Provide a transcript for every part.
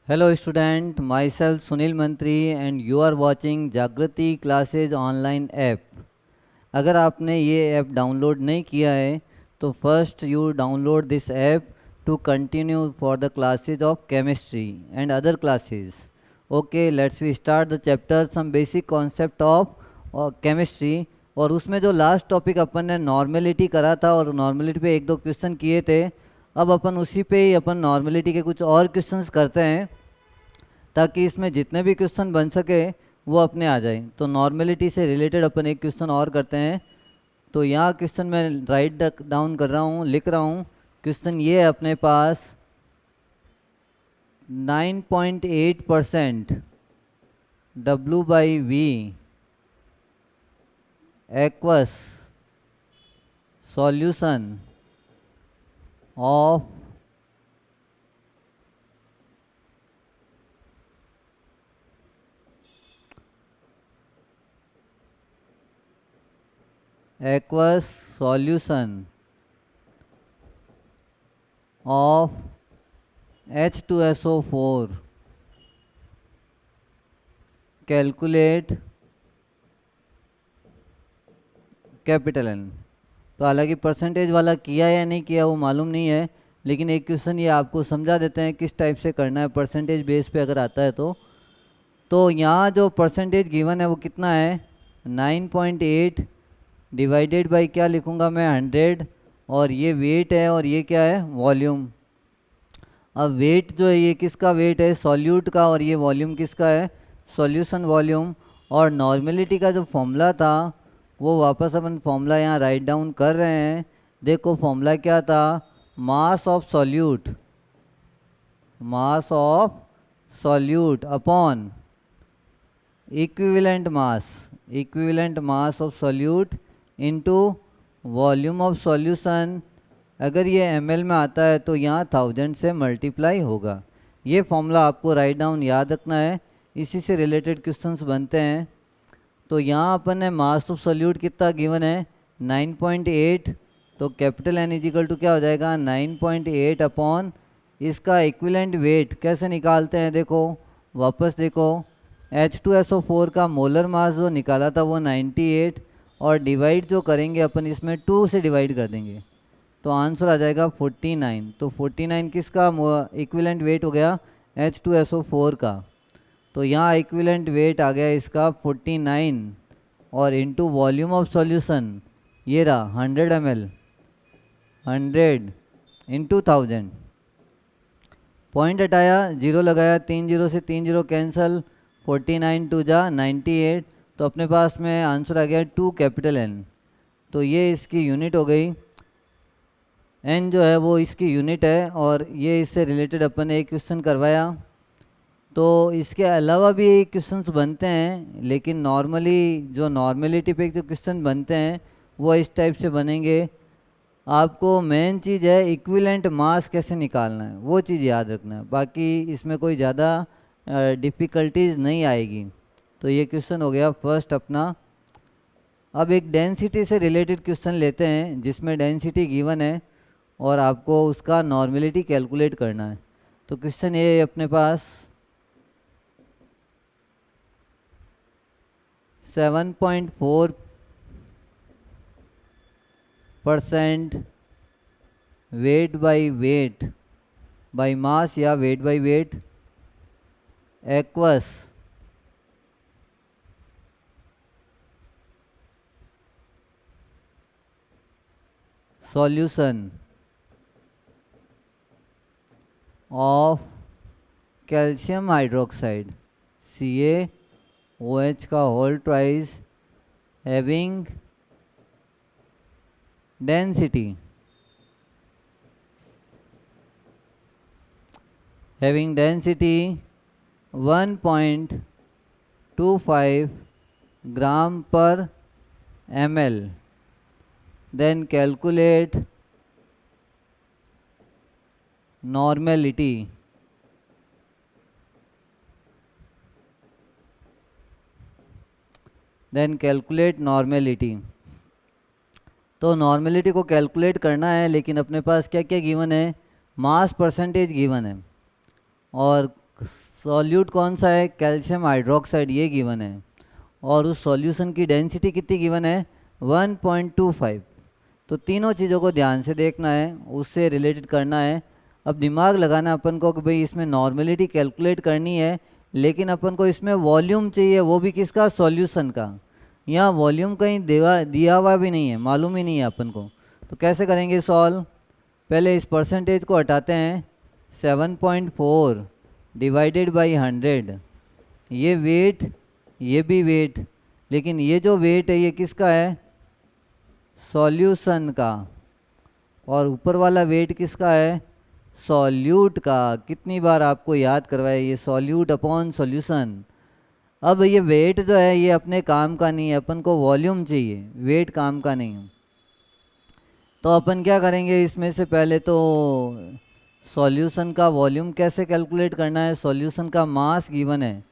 Hello student, myself Sunil Mantri and you are watching Jagriti classes online app. अगर आपने ये app download नहीं किया है तो first you download this app to continue for the classes of chemistry and other classes. Okay, let's we start the chapter some basic concept of chemistry. और उसमें जो लास्ट टॉपिक अपन ने नॉर्मेलिटी करा था और नॉर्मेलिटी पे एक दो क्वेश्चन किए थे, अब अपन उसी पे ही अपन नॉर्मेलिटी के कुछ और क्वेश्चंस करते हैं ताकि इसमें जितने भी क्वेश्चन बन सके वो अपने आ जाए। तो नॉर्मेलिटी से रिलेटेड अपन एक क्वेश्चन और करते हैं। तो यहाँ क्वेश्चन मैं राइट डाउन कर रहा हूँ, लिख रहा हूँ। क्वेश्चन ये है अपने पास 9.8% W/V aqueous solution of aqueous solution of H2SO4 calculate capital एन। तो हालांकि परसेंटेज वाला किया या नहीं किया वो मालूम नहीं है, लेकिन एक क्वेश्चन ये आपको समझा देते हैं किस टाइप से करना है परसेंटेज बेस पे अगर आता है तो यहाँ जो परसेंटेज गिवन है वो कितना है 9.8 डिवाइडेड बाई क्या लिखूँगा मैं 100, और ये वेट है और ये क्या है वॉल्यूम। अब वेट जो है ये किसका वेट है सॉल्यूट का, और ये वॉल्यूम किसका है सॉल्यूशन वॉल्यूम। और नॉर्मेलिटी का जो फॉर्मूला था वो वापस अपन फॉर्मूला यहाँ राइट डाउन कर रहे हैं। देखो फॉर्मूला क्या था, मास of solute, mass of solute upon equivalent mass of solute into volume of solution. अगर ये ml में आता है तो यहाँ 1000 से मल्टीप्लाई होगा। ये फॉर्मूला आपको राइट डाउन याद रखना है, इसी से रिलेटेड क्वेश्चंस बनते हैं। तो यहाँ अपन ने मास ऑफ सॉल्यूट कितना गिवन है 9.8, तो कैपिटल N इजिकल टू क्या हो जाएगा 9.8 अपॉन इसका इक्विवेलेंट वेट कैसे निकालते हैं। देखो वापस देखो, H2SO4 का मोलर मास जो निकाला था वो 98, और डिवाइड जो करेंगे अपन इसमें 2 से डिवाइड कर देंगे तो आंसर आ जाएगा 49। तो 49 किसका इक्विवेलेंट वेट हो गया H2SO4 का। तो यहाँ इक्विवेलेंट वेट आ गया इसका 49, और इनटू वॉल्यूम ऑफ सॉल्यूशन ये रहा 100 ml, 100 इंटू 1000। पॉइंट हटाया, जीरो लगाया, 3 जीरो से 3 जीरो कैंसल, 49 टू जा 98, तो अपने पास में आंसर आ गया 2 कैपिटल N। तो ये इसकी यूनिट हो गई, N जो है वो इसकी यूनिट है। और ये इससे रिलेटेड अपन ने एक क्वेश्चन करवाया। तो इसके अलावा भी क्वेश्चंस बनते हैं, लेकिन नॉर्मली जो नॉर्मेलिटी पे जो क्वेश्चन बनते हैं वो इस टाइप से बनेंगे। आपको मेन चीज़ है इक्विवेलेंट मास कैसे निकालना है, वो चीज़ याद रखना है, बाकी इसमें कोई ज़्यादा डिफ़िकल्टीज नहीं आएगी। तो ये क्वेश्चन हो गया फर्स्ट अपना। अब एक डेंसिटी से रिलेटेड क्वेश्चन लेते हैं जिसमें डेंसिटी गिवन है और आपको उसका नॉर्मेलिटी कैलकुलेट करना है। तो क्वेश्चन ये है अपने पास 7.4% वेट बाई मास या weight by weight aqueous solution of calcium hydroxide CaOH का whole twice having density 1.25 gram per ml। Then calculate normality। Then calculate normality. तो नॉर्मेलिटी को कैलकुलेट करना है, लेकिन अपने पास क्या क्या गिवन है, मास परसेंटेज गिवन है और सॉल्यूट कौन सा है, कैल्शियम हाइड्रोक्साइड, ये गिवन है, और उस सॉल्यूशन की डेंसिटी कितनी गिवन है, 1.25। तो तीनों चीज़ों को ध्यान से देखना है, उससे रिलेटेड करना है। अब दिमाग लगाना अपन को कि भाई इसमें नॉर्मेलिटी कैलकुलेट करनी है, लेकिन अपन को इसमें वॉल्यूम चाहिए, वो भी किसका, सॉल्यूशन का। यहाँ वॉल्यूम कहीं दिया हुआ भी नहीं है, मालूम ही नहीं है अपन को। तो कैसे करेंगे सॉल्व, पहले इस परसेंटेज को हटाते हैं, 7.4 डिवाइडेड बाई 100, ये वेट, ये भी वेट, लेकिन ये जो वेट है ये किसका है, सॉल्यूशन का, और ऊपर वाला वेट किसका है, सॉल्यूट का। कितनी बार आपको याद करवाए, ये सॉल्यूट अपॉन सॉल्यूशन। अब ये वेट जो है ये अपने काम का नहीं है, अपन को वॉल्यूम चाहिए, वेट काम का नहीं है। तो अपन क्या करेंगे, इसमें से पहले तो सॉल्यूशन का वॉल्यूम कैसे कैलकुलेट करना है, सॉल्यूशन का मास गिवन है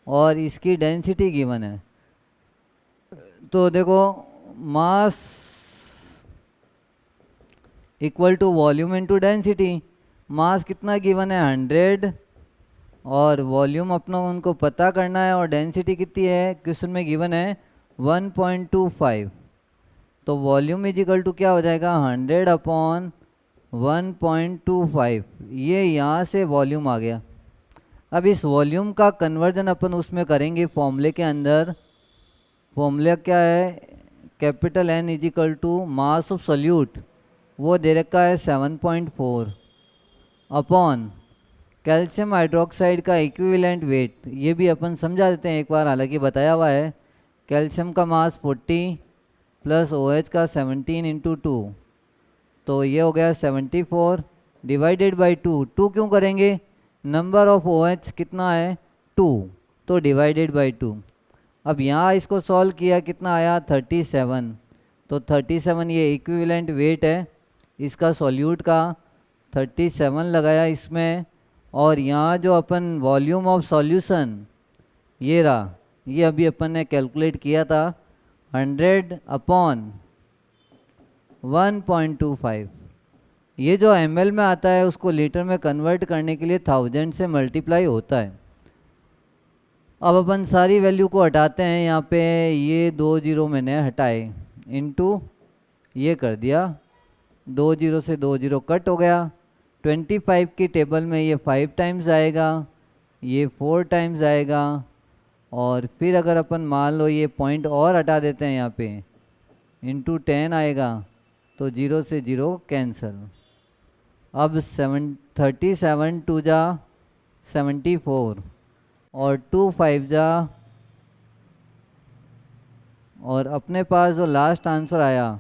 और इसकी डेंसिटी गिवन है। तो देखो mass equal to volume into density. Mass कितना गिवन है, 100, और वॉल्यूम अपना उनको पता करना है, और डेंसिटी कितनी है, क्वेश्चन में गिवन है 1.25। तो वॉल्यूम इज इक्वल टू क्या हो जाएगा, 100 अपॉन 1.25। ये यहाँ से वॉल्यूम आ गया। अब इस वॉल्यूम का कन्वर्जन अपन उसमें करेंगे फॉर्मूले के अंदर। फॉर्मूला क्या है, capital N is equal to mass of solute, वो दे रखा है 7.4, अपॉन कैल्शियम हाइड्रोक्साइड का इक्विवेलेंट वेट, ये भी अपन समझा देते हैं एक बार, हालांकि बताया हुआ है। कैल्शियम का मास 40 प्लस OH का 17 इंटू 2, तो ये हो गया 74 डिवाइडेड बाई 2। 2 क्यों करेंगे, नंबर ऑफ OH कितना है 2, तो डिवाइडेड बाई 2। अब यहाँ इसको सॉल्व किया, कितना आया 37। तो 37 ये इक्विवेलेंट वेट है इसका सॉल्यूट का, 37 लगाया इसमें। और यहाँ जो अपन वॉल्यूम ऑफ सॉल्यूशन ये रहा, ये अभी अपन ने कैलकुलेट किया था 100 अपॉन 1.25। ये जो ml में आता है उसको लीटर में कन्वर्ट करने के लिए 1000 से मल्टीप्लाई होता है। अब अपन सारी वैल्यू को हटाते हैं, यहाँ पे ये 2 जीरो मैंने हटाए, इनटू ये कर दिया, 2 जीरो से 2 जीरो कट हो गया। 25 की टेबल में ये 5 टाइम्स आएगा, ये 4 टाइम्स आएगा, और फिर अगर अपन मान लो ये पॉइंट और हटा देते हैं यहाँ पे, इंटू 10 आएगा, तो 0 से 0 कैंसल। अब 37 टू जा 74, और 2 5 जा, और अपने पास जो लास्ट आंसर आया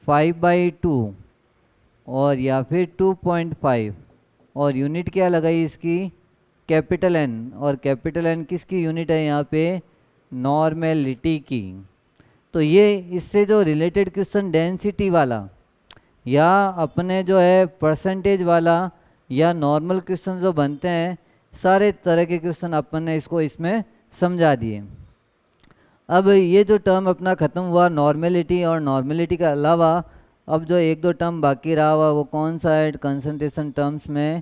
5/2, और या फिर 2.5, और यूनिट क्या लगाई इसकी, कैपिटल N, और कैपिटल N किसकी यूनिट है यहाँ पे, नॉर्मेलिटी की। तो ये इससे जो रिलेटेड क्वेश्चन डेंसिटी वाला या अपने जो है परसेंटेज वाला या नॉर्मल क्वेश्चन जो बनते हैं, सारे तरह के क्वेश्चन अपन ने इसको इसमें समझा दिए। अब ये जो टर्म अपना ख़त्म हुआ नॉर्मेलिटी, और नॉर्मेलिटी के अलावा अब जो 1-2 टर्म बाकी रहा हुआ वो कौन सा है, कंसंट्रेशन टर्म्स में।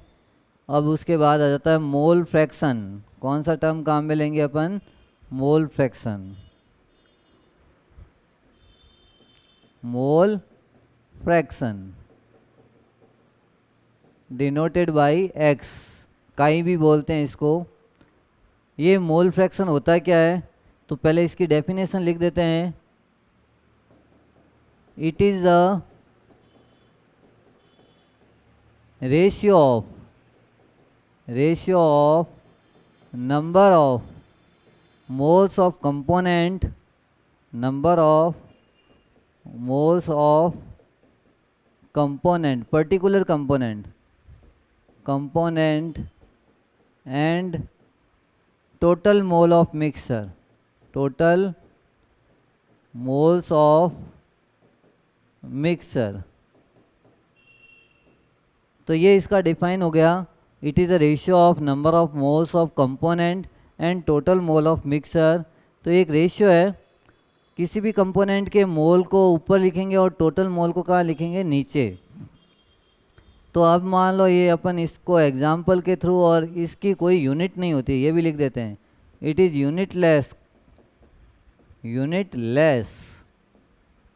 अब उसके बाद आ जाता है मोल फ्रैक्शन। कौन सा टर्म काम में लेंगे अपन, mole fraction. Mole fraction denoted by x, chi भी बोलते हैं इसको। ये मोल फ्रैक्शन होता क्या है, तो पहले इसकी डेफिनेशन लिख देते हैं। It is the ratio of number of moles of component, number of moles of component, particular component and total mole of mixture, total moles of mixture. तो ये इसका डिफाइन हो गया। It is a ratio of number of moles of component and total mole of mixture. तो एक ratio है, किसी भी कंपोनेंट के मोल को ऊपर लिखेंगे और टोटल मोल को कहाँ लिखेंगे, नीचे। तो अब मान लो ये अपन इसको एग्जाम्पल के थ्रू, और इसकी कोई यूनिट नहीं होती, ये भी लिख देते हैं, इट इज़ यूनिटलेस। यूनिटलेस,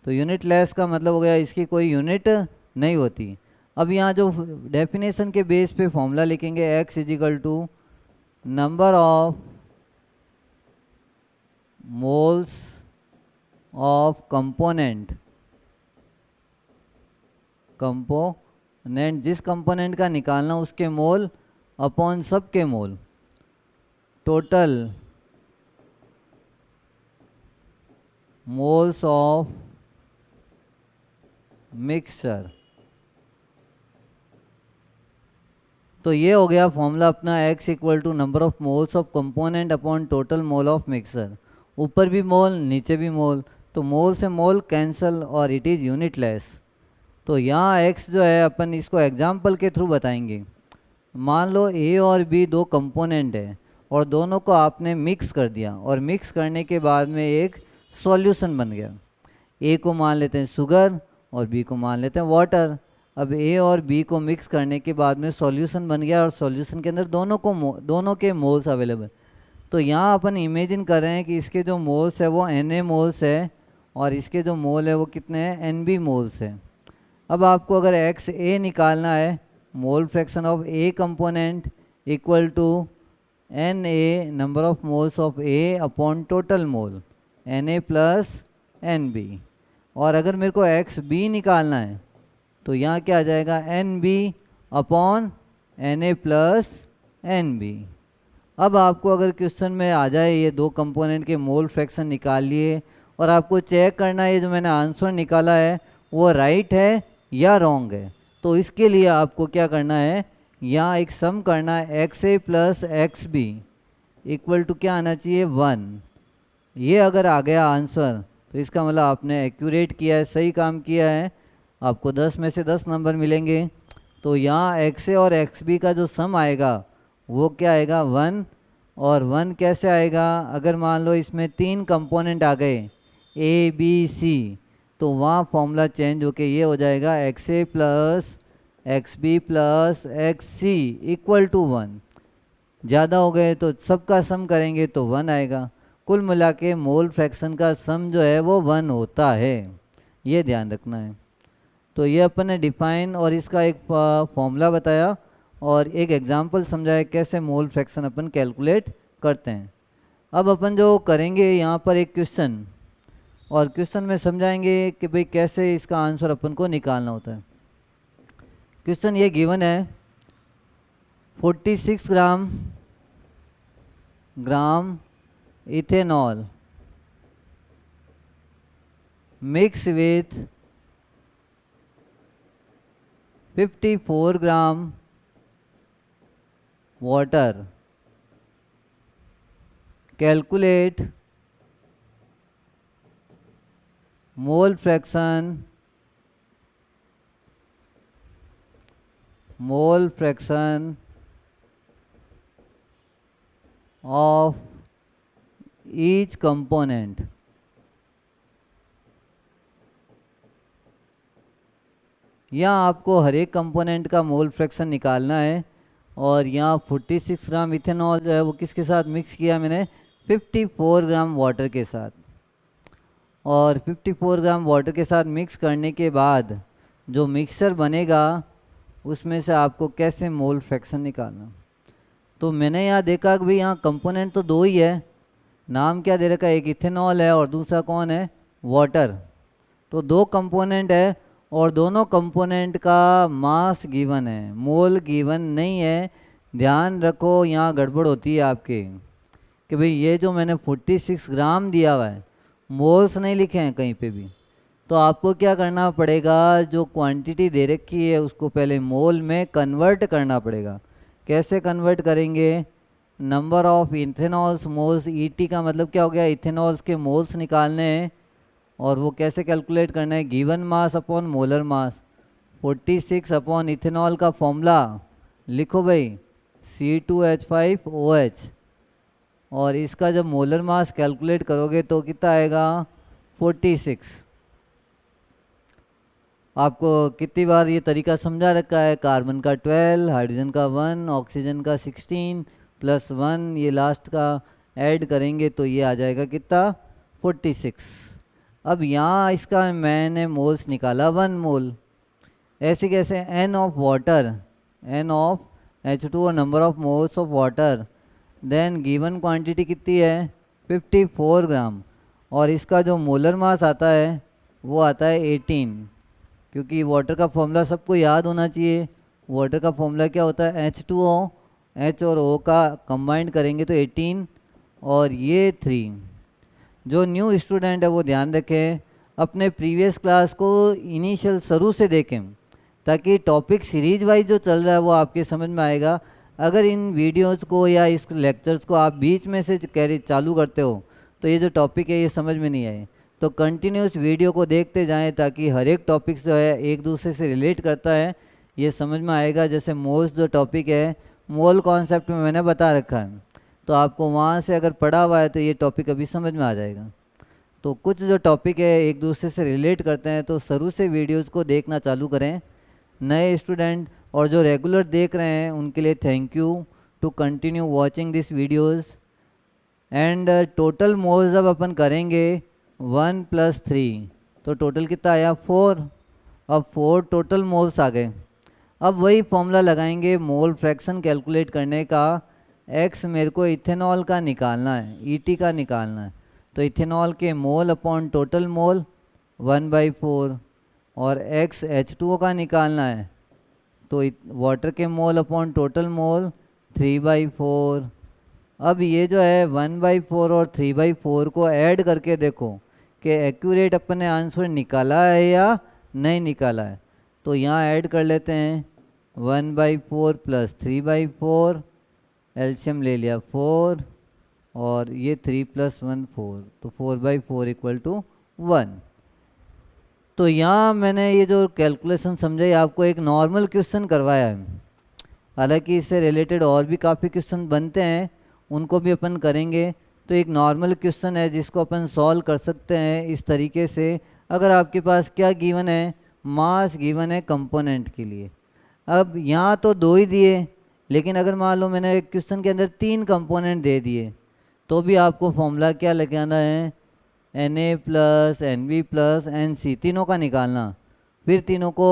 तो यूनिटलेस का मतलब हो गया इसकी कोई यूनिट नहीं होती। अब यहाँ जो डेफिनेशन के बेस पे फॉर्मूला लिखेंगे, x is equal to number of moles of component, component जिस कंपोनेंट का निकालना उसके मोल अपॉन सब के mole, total moles of mixture. तो ये हो गया फॉर्मूला अपना, x equal to number of moles of component upon total mole of mixture. ऊपर भी मोल नीचे भी मोल, तो मोल से मोल कैंसल और इट इज़ यूनिटलेस। तो यहाँ x जो है अपन इसको एग्जाम्पल के थ्रू बताएंगे। मान लो a और b दो कंपोनेंट है और दोनों को आपने मिक्स कर दिया, और मिक्स करने के बाद में एक सॉल्यूशन बन गया। a को मान लेते हैं शुगर और b को मान लेते हैं वाटर। अब a और b को मिक्स करने के बाद में सॉल्यूशन बन गया, और सॉल्यूशन के अंदर दोनों के मोल्स अवेलेबल। तो यहाँ अपन इमेजिन कर रहे हैं कि इसके जो मोल्स है वो Na मोल्स है, और इसके जो मोल है वो कितने हैं, Nb मोल्स है। अब आपको अगर XA निकालना है, mole fraction of A component equal to Na number of moles of A upon total mole Na plus Nb। और अगर मेरे को XB निकालना है तो यहाँ क्या आ जाएगा, Nb upon Na plus Nb। अब आपको अगर क्वेश्चन में आ जाए ये दो कंपोनेंट के मोल फ्रैक्शन निकाल लिए, और आपको चेक करना है ये जो मैंने आंसर निकाला है वो राइट है या रॉन्ग है, तो इसके लिए आपको क्या करना है, यहाँ एक सम करना है, XA plus XB equal to क्या आना चाहिए, 1। ये अगर आ गया आंसर तो इसका मतलब आपने एक्यूरेट किया है, सही काम किया है, आपको 10 में से 10 नंबर मिलेंगे। तो यहाँ XA और XB का जो सम आएगा वो क्या आएगा, 1। और 1 कैसे आएगा, अगर मान लो इसमें 3 कंपोनेंट आ गए A B C, तो वहाँ फॉर्मूला चेंज होके ये हो जाएगा XA plus XB plus XC equal to 1। ज़्यादा हो गए तो सबका सम करेंगे तो 1 आएगा। कुल मिला के मोल फ्रैक्शन का सम जो है वो 1 होता है, ये ध्यान रखना है। तो ये अपन ने डिफाइन और इसका एक फॉर्मूला बताया और एक एग्जांपल समझाया कैसे मोल फ्रैक्शन अपन कैलकुलेट करते हैं। अब अपन जो करेंगे यहाँ पर एक क्वेश्चन, और क्वेश्चन में समझाएंगे कि भाई कैसे इसका आंसर अपन को निकालना होता है। क्वेश्चन ये गिवन है, 46 gram ethanol mix with 54 gram water, calculate mole fraction of each component. यहाँ आपको हर एक कंपोनेंट का मोल फ्रैक्शन निकालना है, और यहाँ 46 ग्राम इथेनॉल जो है वो किसके साथ मिक्स किया मैंने, 54 ग्राम वाटर के साथ। और 54 ग्राम वाटर के साथ मिक्स करने के बाद जो मिक्सचर बनेगा उसमें से आपको कैसे मोल फ्रैक्शन निकालना। तो मैंने यहाँ देखा कि भाई यहाँ कंपोनेंट तो दो ही है, नाम क्या दे रखा है, एक इथेनॉल है और दूसरा कौन है, वाटर। तो दो कंपोनेंट है और दोनों कंपोनेंट का मास गिवन है, मोल गिवन नहीं है। ध्यान रखो यहाँ गड़बड़ होती है आपके कि भाई ये जो मैंने 46 ग्राम दिया हुआ है, मोल्स नहीं लिखे हैं कहीं पे भी। तो आपको क्या करना पड़ेगा, जो क्वांटिटी दे रखी है उसको पहले मोल में कन्वर्ट करना पड़ेगा। कैसे कन्वर्ट करेंगे, नंबर ऑफ इथेनॉल्स मोल्स, ईटी का मतलब क्या हो गया, इथेनॉल्स के मोल्स निकालने हैं, और वो कैसे कैलकुलेट करना है, given mass upon molar mass. 46 upon ethanol का फॉर्मूला लिखो भाई, C2H5OH, और इसका जब मोलर मास कैलकुलेट करोगे तो कितना आएगा, 46। आपको कितनी बार ये तरीका समझा रखा है, कार्बन का 12, हाइड्रोजन का 1, ऑक्सीजन का 16 प्लस 1 ये लास्ट का ऐड करेंगे तो ये आ जाएगा कितना 46। अब यहाँ इसका मैंने मोल्स निकाला 1 मोल। ऐसे कैसे, n of water, n of H2O number of moles of water, then given quantity कितनी है 54 ग्राम, और इसका जो मोलर मास आता है वो आता है 18। क्योंकि वाटर का फॉर्मूला सबको याद होना चाहिए। वाटर का फॉर्मूला क्या होता है H2O, H और O का कंबाइंड करेंगे तो 18 और ये 3। जो न्यू स्टूडेंट है वो ध्यान रखें, अपने प्रीवियस क्लास को इनिशियल शुरू से देखें ताकि टॉपिक सीरीज वाइज जो चल रहा है वो आपके समझ में आएगा। अगर इन वीडियोस को या इस लेक्चर्स को आप बीच में से कैरी चालू करते हो तो ये जो टॉपिक है ये समझ में नहीं आए। तो कंटिन्यूस वीडियो को देखते जाएं ताकि हर एक टॉपिक्स जो है एक दूसरे से रिलेट करता है, ये समझ में आएगा। जैसे मोल्स जो टॉपिक है, मोल कॉन्सेप्ट में मैंने बता रखा है, तो आपको वहाँ से अगर पढ़ा हुआ है तो ये टॉपिक अभी समझ में आ जाएगा। तो कुछ जो टॉपिक है एक दूसरे से रिलेट करते हैं तो शुरू से वीडियोज़ को देखना चालू करें। नए स्टूडेंट और जो रेगुलर देख रहे हैं उनके लिए thank you to continue watching this videos. And total moles अब अपन करेंगे 1 + 3, तो टोटल कितना आया 4। अब 4 टोटल मोल्स आ गए। अब वही फॉर्मूला लगाएंगे मोल फ्रैक्शन कैलकुलेट करने का। x मेरे को इथेनॉल का निकालना है, ET का निकालना है, तो इथेनॉल के मोल अपॉन टोटल मोल 1/4, और x H2O का निकालना है तो वाटर के मोल अपॉन टोटल मोल 3/4। अब ये जो है 1/4 और 3/4 को ऐड करके देखो कि एक्यूरेट अपन ने आंसर निकाला है या नहीं निकाला है। तो यहाँ ऐड कर लेते हैं 1/4 + 3/4, एलसीएम ले लिया 4, और ये 3 + 1 4, तो 4/4 = 1। तो यहाँ मैंने ये जो कैलकुलेशन समझाई आपको एक नॉर्मल क्वेश्चन करवाया है। हालांकि इससे रिलेटेड और भी काफ़ी क्वेश्चन बनते हैं, उनको भी अपन करेंगे। तो एक नॉर्मल क्वेश्चन है जिसको अपन सॉल्व कर सकते हैं इस तरीके से। अगर आपके पास क्या गिवन है, मास गिवन है कंपोनेंट के लिए। अब यहाँ तो 2 ही दिए, लेकिन अगर मान लो मैंने क्वेश्चन के अंदर 3 कंपोनेंट दे दिए तो भी आपको फॉर्मूला क्या लगाना है, Na + Nb + Nc, तीनों का निकालना। फिर तीनों को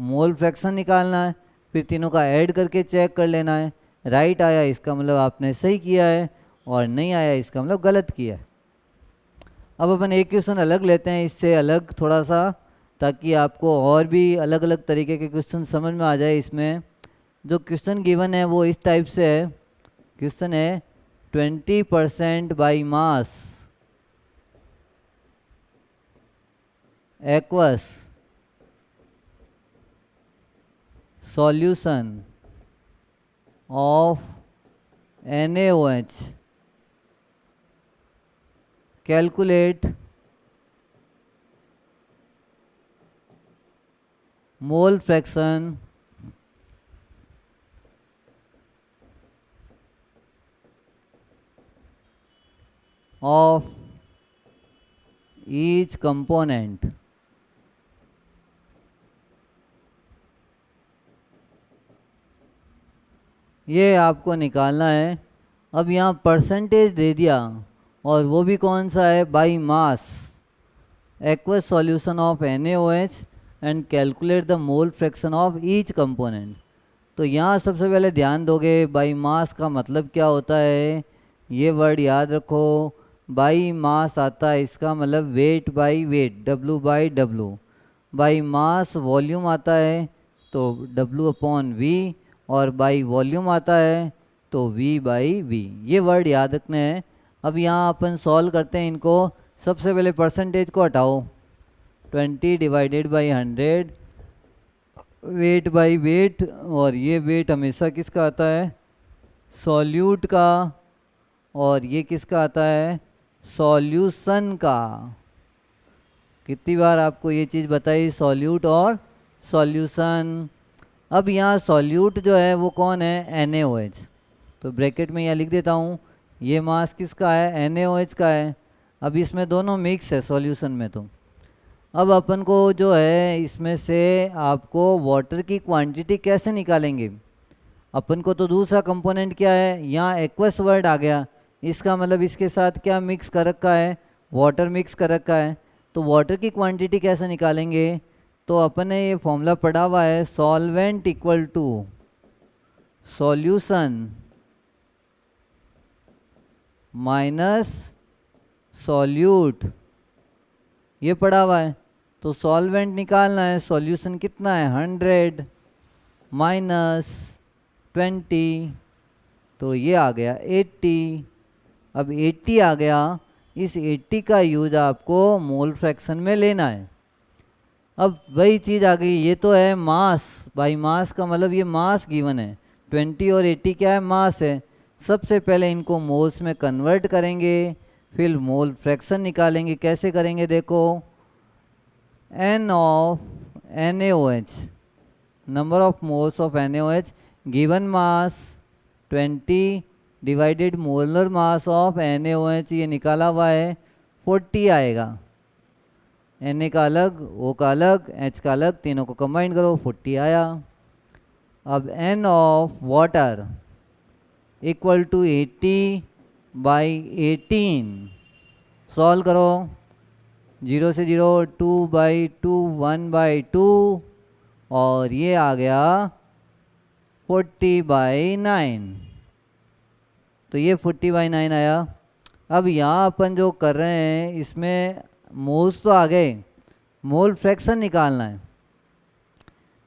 मोल फ्रैक्शन निकालना है, फिर तीनों का ऐड करके चेक कर लेना है। राइट आया इसका मतलब आपने सही किया है, और नहीं आया इसका मतलब गलत किया है। अब अपन एक क्वेश्चन अलग लेते हैं, इससे अलग थोड़ा सा, ताकि आपको और भी अलग अलग तरीके के क्वेश्चन समझ में आ जाए। इसमें जो क्वेश्चन गिवन है वो इस टाइप से है। क्वेश्चन है 20% by mass aqueous solution of NaOH, calculate mole fraction of each component। ये आपको निकालना है। अब यहाँ परसेंटेज दे दिया, और वो भी कौन सा है, by mass, aqueous solution of NaOH and calculate the mole fraction of each component. तो यहाँ सबसे पहले ध्यान दोगे बाई मास का मतलब क्या होता है, ये वर्ड याद रखो। बाई मास आता है, इसका मतलब wait by wait, W/W। By mass volume आता है तो W/V, और बाई वॉल्यूम आता है तो V/V। ये वर्ड याद रखने हैं। अब यहाँ अपन सॉल्व करते हैं इनको। सबसे पहले परसेंटेज को हटाओ, 20 / 100, वेट बाई वेट, और ये वेट हमेशा किसका आता है, सॉल्यूट का, और ये किसका आता है, सॉल्यूशन का। कितनी बार आपको ये चीज़ बताई, सॉल्यूट और सॉल्यूशन। अब यहाँ सॉल्यूट जो है वो कौन है, NaOH, तो ब्रैकेट में यहाँ लिख देता हूँ, ये मास किसका है, NaOH का है। अब इसमें दोनों मिक्स है सॉल्यूशन में। तो अब अपन को जो है इसमें से आपको वाटर की क्वांटिटी कैसे निकालेंगे, अपन को तो दूसरा कंपोनेंट क्या है, यहाँ एक्वस वर्ड आ गया, इसका मतलब इसके साथ क्या मिक्स कर रखा है, वाटर मिक्स कर रखा है। तो वाटर की क्वांटिटी कैसे निकालेंगे, तो अपन ने ये फॉर्मूला पढ़ा हुआ है, solvent equal to solution minus solute, ये पढ़ा हुआ है। तो सॉल्वेंट निकालना है, सॉल्यूशन कितना है 100 माइनस 20, तो ये आ गया 80। अब 80 आ गया, इस 80 का यूज आपको मोल फ्रैक्शन में लेना है। अब वही चीज़ आ गई, ये तो है मास, बाई मास का मतलब ये मास गिवन है, 20 और 80 क्या है, मास है। सबसे पहले इनको मोल्स में कन्वर्ट करेंगे, फिर मोल फ्रैक्शन निकालेंगे। कैसे करेंगे देखो, N of NaOH, number of moles of NaOH given mass 20 divided molar mass of NaOH, ये निकाला हुआ है 40 आएगा। Na का अलग, O का अलग, H का अलग, तीनों को कंबाइन करो 40 आया। अब N of water equal to 80/18, solve करो, 0 से 0, 2/2, 1/2, और ये आ गया 40/9, तो ये 40/9 आया। अब यहाँ अपन जो कर रहे हैं इसमें मोल्स तो आ गए, मोल फ्रैक्शन निकालना है,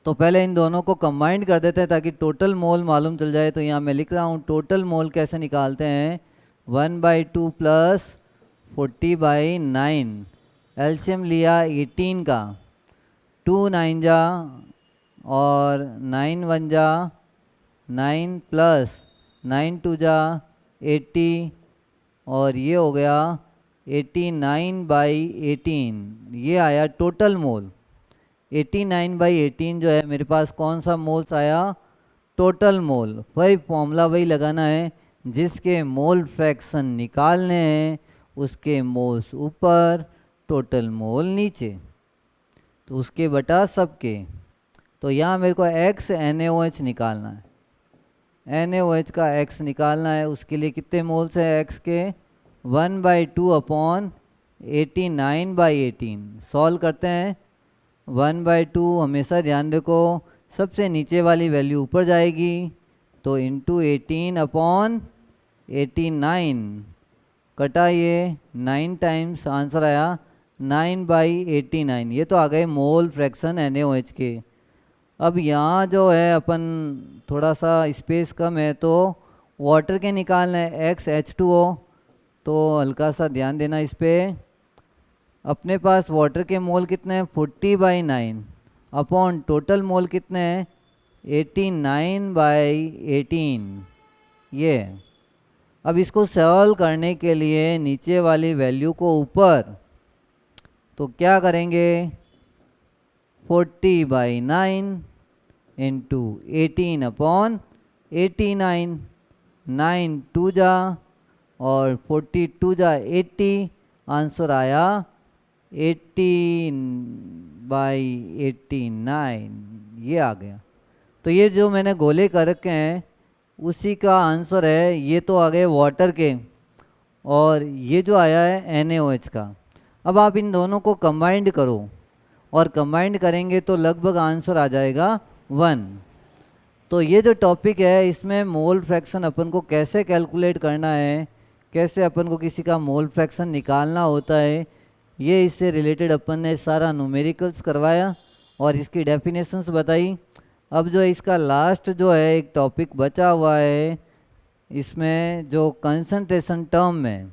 तो पहले इन दोनों को कंबाइन कर देते हैं ताकि टोटल मोल मालूम चल जाए। तो यहाँ मैं लिख रहा हूँ टोटल मोल कैसे निकालते हैं, 1/2 प्लस 40/9, एलसीएम लिया 18 का, 2 9 जा और 9 1 जा 9 प्लस 9 2 जा 80, और ये हो गया 89/18, ये आया टोटल मोल। 89/18 जो है मेरे पास कौन सा मोल्स आया, टोटल मोल। वही फॉर्मूला वही लगाना है, जिसके मोल फ्रैक्शन निकालने हैं उसके मोल्स ऊपर, टोटल मोल नीचे, तो उसके बटा सबके। तो यहाँ मेरे को x NaOH निकालना है, NaOH का x निकालना है, उसके लिए कितने मोल्स है x के, 1/2/89/18। सॉल्व करते हैं, 1/2 हमेशा ध्यान रखो सबसे नीचे वाली वैल्यू ऊपर जाएगी, तो इंटू 18/89 कटा ये 9 टाइम्स, आंसर आया 9/89। ये तो आ गए मोल फ्रैक्शन NaOH के। अब यहाँ जो है अपन थोड़ा सा स्पेस कम है तो वाटर के निकालना है, XH2O, तो हल्का सा ध्यान देना इस पर। अपने पास वाटर के मोल कितने हैं 40/9 अपॉन टोटल मोल कितने हैं 89/18, ये। अब इसको सॉल्व करने के लिए नीचे वाली वैल्यू को ऊपर, तो क्या करेंगे 40/9 इंटू 18/89, 9 2 जा और 42 जा 80, आंसर आया 18/89, ये आ गया। तो ये जो मैंने गोले कर रखे हैं उसी का आंसर है, ये तो आ गए वाटर के, और ये जो आया है NaOH का। अब आप इन दोनों को कंबाइंड करो, और कंबाइंड करेंगे तो लगभग आंसर आ जाएगा 1। तो ये जो टॉपिक है इसमें मोल फ्रैक्शन अपन को कैसे कैलकुलेट करना है, कैसे अपन को किसी का मोल फ्रैक्शन निकालना होता है, ये इससे रिलेटेड अपन ने सारा न्यूमेरिकल्स करवाया और इसकी डेफिनेशंस बताई। अब जो इसका लास्ट जो है एक टॉपिक बचा हुआ है, इसमें जो कंसंट्रेशन टर्म है,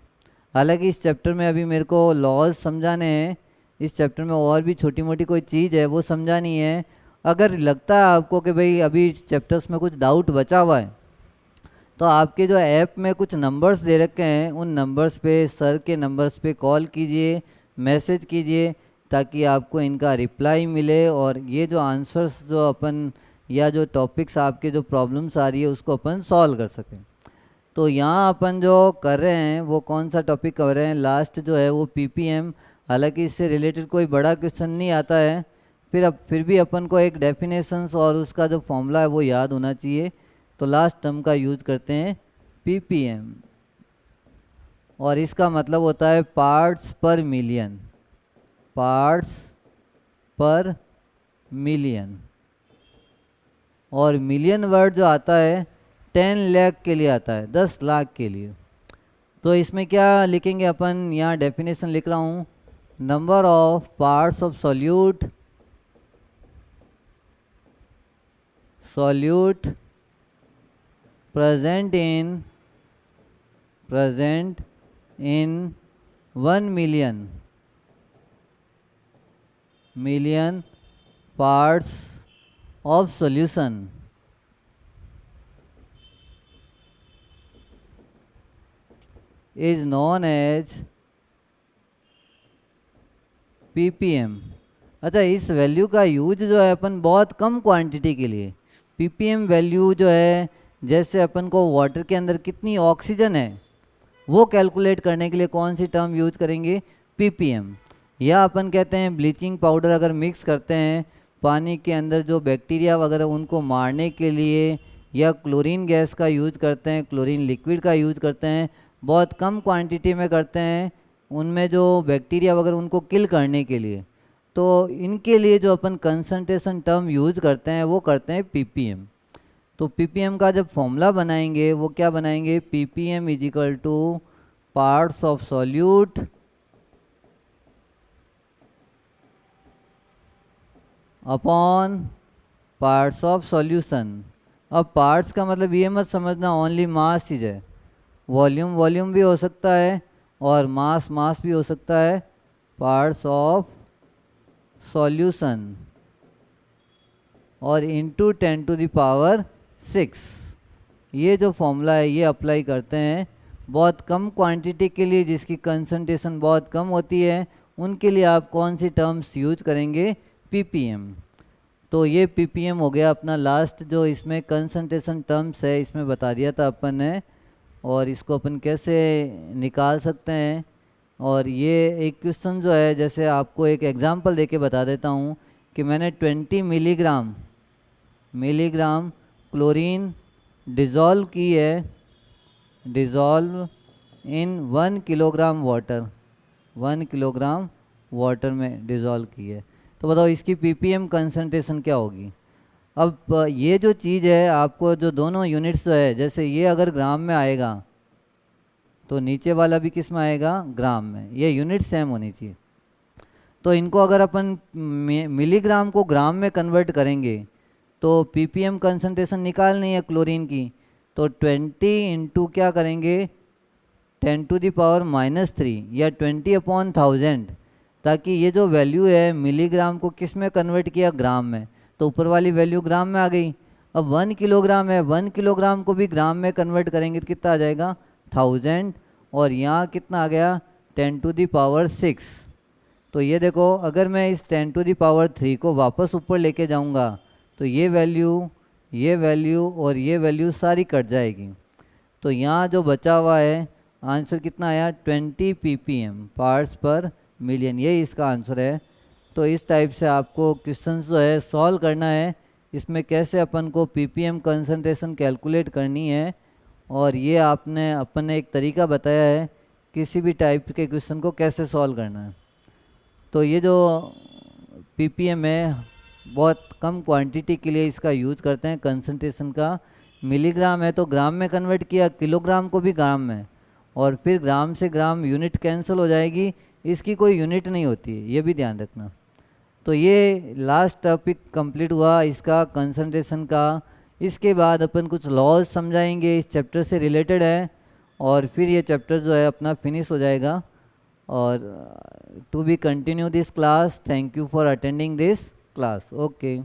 हालांकि इस चैप्टर में अभी मेरे को लॉज समझाने हैं, इस चैप्टर में और भी छोटी मोटी कोई चीज़ है वो समझानी है। अगर लगता है आपको कि भाई अभी चैप्टर्स में कुछ डाउट बचा हुआ है, तो आपके जो ऐप में कुछ नंबर्स दे रखे हैं उन नंबर्स पे, सर के नंबर्स पे कॉल कीजिए, मैसेज कीजिए, ताकि आपको इनका रिप्लाई मिले और ये जो आंसर्स जो अपन या जो टॉपिक्स आपके जो प्रॉब्लम्स आ रही है उसको अपन सॉल्व कर सकें। तो यहाँ अपन जो कर रहे हैं वो कौन सा टॉपिक कर रहे हैं, लास्ट जो है वो PPM हालांकि इससे रिलेटेड कोई बड़ा क्वेश्चन नहीं आता है, फिर भी अपन को एक डेफिनेशंस और उसका जो फॉर्मूला है वो याद होना चाहिए। तो लास्ट टर्म का यूज करते हैं ppm, और इसका मतलब होता है पार्ट्स पर मिलियन, पार्ट्स पर मिलियन। और मिलियन वर्ड जो आता है 10 लाख के लिए आता है, 10 लाख के लिए। तो इसमें क्या लिखेंगे अपन, यहाँ डेफिनेशन लिख रहा हूँ, number of parts of solute present in 1 million parts of solution is known as ppm। अच्छा, इस वैल्यू का यूज जो है अपन बहुत कम क्वांटिटी के लिए, ppm वैल्यू जो है, जैसे अपन को वाटर के अंदर कितनी ऑक्सीजन है वो कैलकुलेट करने के लिए कौन सी टर्म यूज करेंगे, ppm। या अपन कहते हैं ब्लीचिंग पाउडर अगर मिक्स करते हैं पानी के अंदर जो बैक्टीरिया वगैरह उनको मारने के लिए, या क्लोरीन गैस का यूज करते हैं, क्लोरीन लिक्विड का यूज करते हैं, बहुत कम क्वांटिटी में करते हैं उनमें जो बैक्टीरिया वगैरह उनको किल करने के लिए, तो इनके लिए जो अपन कंसंट्रेशन टर्म यूज करते हैं वो करते हैं ppm। तो ppm का जब फॉर्मूला बनाएंगे वो क्या बनाएंगे, ppm is equal two parts of solute upon parts of solution. अब पार्ट्स का मतलब ये मत समझना ओनली मास चीज़ है, वॉल्यूम भी हो सकता है और मास भी हो सकता है। पार्ट्स ऑफ सॉल्यूशन और इंटू 10⁻⁶। ये जो फॉर्मूला है ये अप्लाई करते हैं बहुत कम क्वांटिटी के लिए जिसकी कंसंट्रेशन बहुत कम होती है, उनके लिए आप कौन सी टर्म्स यूज करेंगे, ppm। तो ये ppm हो गया अपना लास्ट, जो इसमें कंसंट्रेशन टर्म्स है इसमें बता दिया था अपन ने, और इसको अपन कैसे निकाल सकते हैं। और ये एक क्वेश्चन जो है, जैसे आपको एक एग्जांपल देके बता देता हूँ कि मैंने 20 मिलीग्राम क्लोरीन डिज़ोल्व की है, डिज़ोल्व इन 1 किलोग्राम वाटर, 1 किलोग्राम वाटर में डिज़ोल्व की है। तो बताओ इसकी ppm कंसंट्रेशन क्या होगी। अब ये जो चीज़ है आपको जो दोनों यूनिट्स जो है, जैसे ये अगर ग्राम में आएगा तो नीचे वाला भी किस में आएगा, ग्राम में, ये यूनिट सेम होनी चाहिए। तो इनको अगर अपन मिलीग्राम को ग्राम में कन्वर्ट करेंगे तो ppm कंसंट्रेशन निकालनी है क्लोरीन की, तो 20 इंटू क्या करेंगे 10⁻³ या 20/1000, ताकि ये जो वैल्यू है मिलीग्राम को किस में कन्वर्ट किया, ग्राम में, तो ऊपर वाली वैल्यू ग्राम में आ गई। अब 1 किलोग्राम है, 1 किलोग्राम को भी ग्राम में कन्वर्ट करेंगे तो कितना आ जाएगा 1000, और यहाँ कितना आ गया 10⁻⁶। तो ये देखो अगर मैं इस 10⁻³ को वापस ऊपर लेके जाऊँगा तो ये वैल्यू और ये वैल्यू सारी कट जाएगी। तो यहाँ जो बचा हुआ है आंसर कितना आया 20 ppm पार्ट्स पर मिलियन, ये इसका आंसर है। तो इस टाइप से आपको क्वेश्चन जो है सॉल्व करना है, इसमें कैसे अपन को ppm कंसंट्रेशन कैलकुलेट करनी है, और ये अपन ने एक तरीका बताया है किसी भी टाइप के क्वेश्चन को कैसे सॉल्व करना है। तो ये जो ppm है बहुत कम क्वांटिटी के लिए इसका यूज करते हैं कंसंट्रेशन का। मिलीग्राम है तो ग्राम में कन्वर्ट किया, किलोग्राम को भी ग्राम में, और फिर ग्राम से ग्राम यूनिट कैंसिल हो जाएगी, इसकी कोई यूनिट नहीं होती है, ये भी ध्यान रखना। तो ये लास्ट टॉपिक कंप्लीट हुआ इसका कंसंट्रेशन का। इसके बाद अपन कुछ लॉज समझाएंगे, इस चैप्टर से रिलेटेड है, और फिर ये चैप्टर जो है अपना फिनिश हो जाएगा। और to be continue this class, thank you for attending this class. Okay.